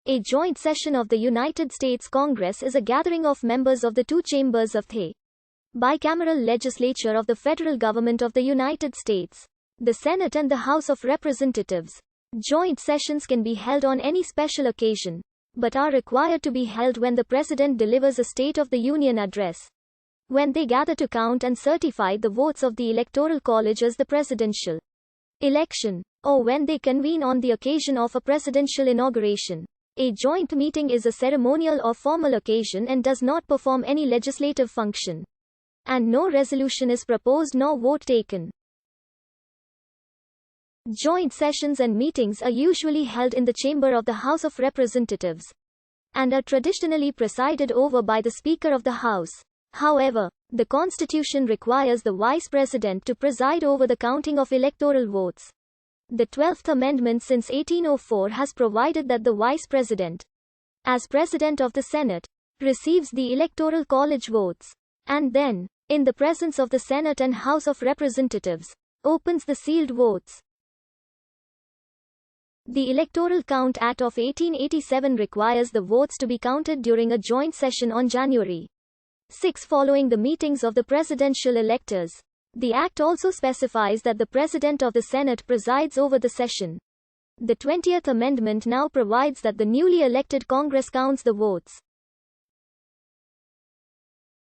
A joint session of the United States Congress is a gathering of members of the two chambers of the bicameral legislature of the federal government of the United States, the Senate and the House of Representatives. Joint sessions can be held on any special occasion, but are required to be held when the President delivers a State of the Union address, when they gather to count and certify the votes of the Electoral College as the presidential election, or when they convene on the occasion of a presidential inauguration. A joint meeting is a ceremonial or formal occasion and does not perform any legislative function, and no resolution is proposed nor vote taken. Joint sessions and meetings are usually held in the chamber of the House of Representatives, and are traditionally presided over by the Speaker of the House. However, the Constitution requires the Vice President to preside over the counting of electoral votes. The 12th Amendment since 1804 has provided that the Vice President, as President of the Senate, receives the Electoral College votes, and then, in the presence of the Senate and House of Representatives, opens the sealed votes. The Electoral Count Act of 1887 requires the votes to be counted during a joint session on January 6 following the meetings of the presidential electors. The Act also specifies that the President of the Senate presides over the session. The 20th Amendment now provides that the newly elected Congress counts the votes.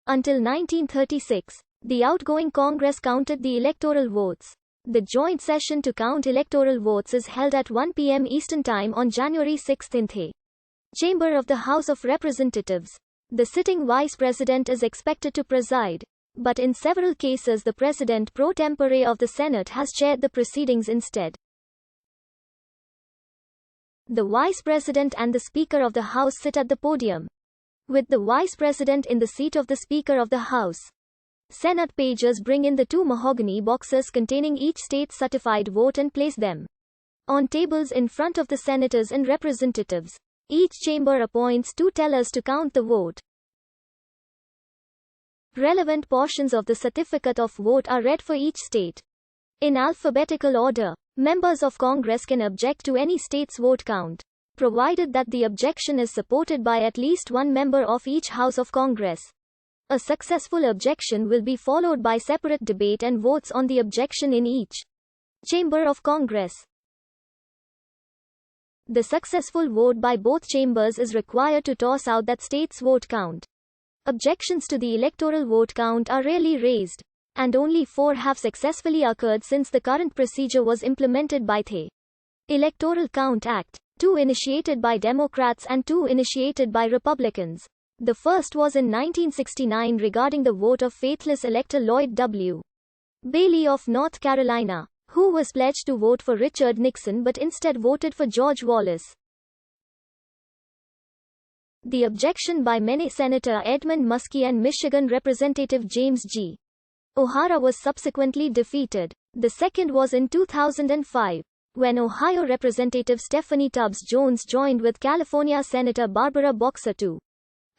Until 1936, the outgoing Congress counted the electoral votes. The joint session to count electoral votes is held at 1 p.m. Eastern Time on January 6 in the chamber of the House of Representatives. The sitting Vice President is expected to preside, but in several cases the President pro tempore of the Senate has chaired the proceedings instead. The Vice President and the Speaker of the House sit at the podium, with the Vice President in the seat of the Speaker of the House. Senate pagers bring in the two mahogany boxes containing each state's certified vote and place them on tables in front of the senators and representatives. Each chamber appoints two tellers to count the vote. Relevant portions of the certificate of vote are read for each state, in alphabetical order. Members of Congress can object to any state's vote count, provided that the objection is supported by at least one member of each House of Congress. A successful objection will be followed by separate debate and votes on the objection in each chamber of Congress. The successful vote by both chambers is required to toss out that state's vote count. Objections to the electoral vote count are rarely raised, and only 4 have successfully occurred since the current procedure was implemented by the Electoral Count Act, 2 initiated by Democrats and 2 initiated by Republicans. The first was in 1969 regarding the vote of faithless elector Lloyd W. Bailey of North Carolina, who was pledged to vote for Richard Nixon but instead voted for George Wallace. The objection by Minnesota Senator Edmund Muskie and Michigan Representative James G. O'Hara was subsequently defeated. The second was in 2005, when Ohio Representative Stephanie Tubbs Jones joined with California Senator Barbara Boxer to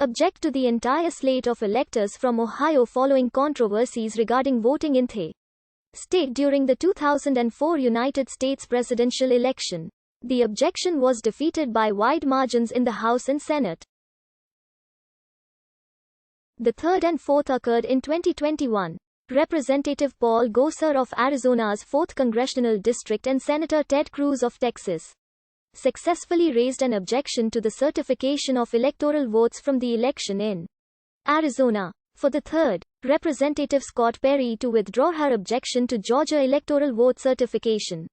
object to the entire slate of electors from Ohio following controversies regarding voting in the state during the 2004 United States presidential election. The objection was defeated by wide margins in the House and Senate. The third and fourth occurred in 2021. Representative Paul Gosar of Arizona's 4th Congressional District and Senator Ted Cruz of Texas successfully raised an objection to the certification of electoral votes from the election in Arizona. For the third, Representative Scott Perry to withdraw her objection to Georgia electoral vote certification.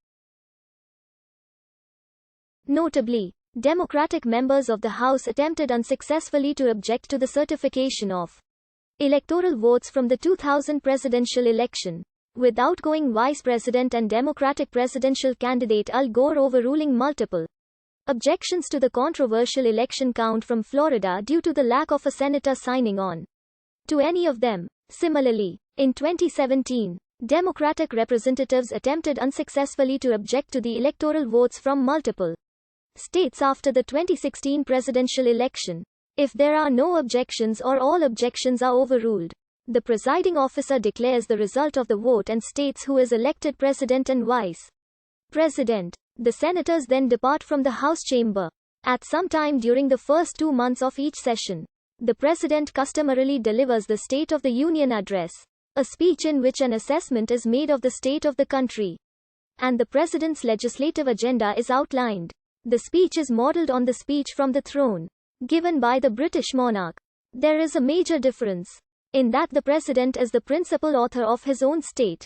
Notably, Democratic members of the House attempted unsuccessfully to object to the certification of electoral votes from the 2000 presidential election, with outgoing Vice President and Democratic presidential candidate Al Gore overruling multiple objections to the controversial election count from Florida due to the lack of a senator signing on to any of them. Similarly, in 2017, Democratic representatives attempted unsuccessfully to object to the electoral votes from multiple states after the 2016 presidential election. If there are no objections or all objections are overruled, the presiding officer declares the result of the vote and states who is elected president and vice president. The senators then depart from the House chamber. At some time during the first 2 months of each session, the President customarily delivers the State of the Union Address, a speech in which an assessment is made of the state of the country, and the President's legislative agenda is outlined. The speech is modeled on the speech from the throne, given by the British monarch. There is a major difference, in that the President is the principal author of his own state,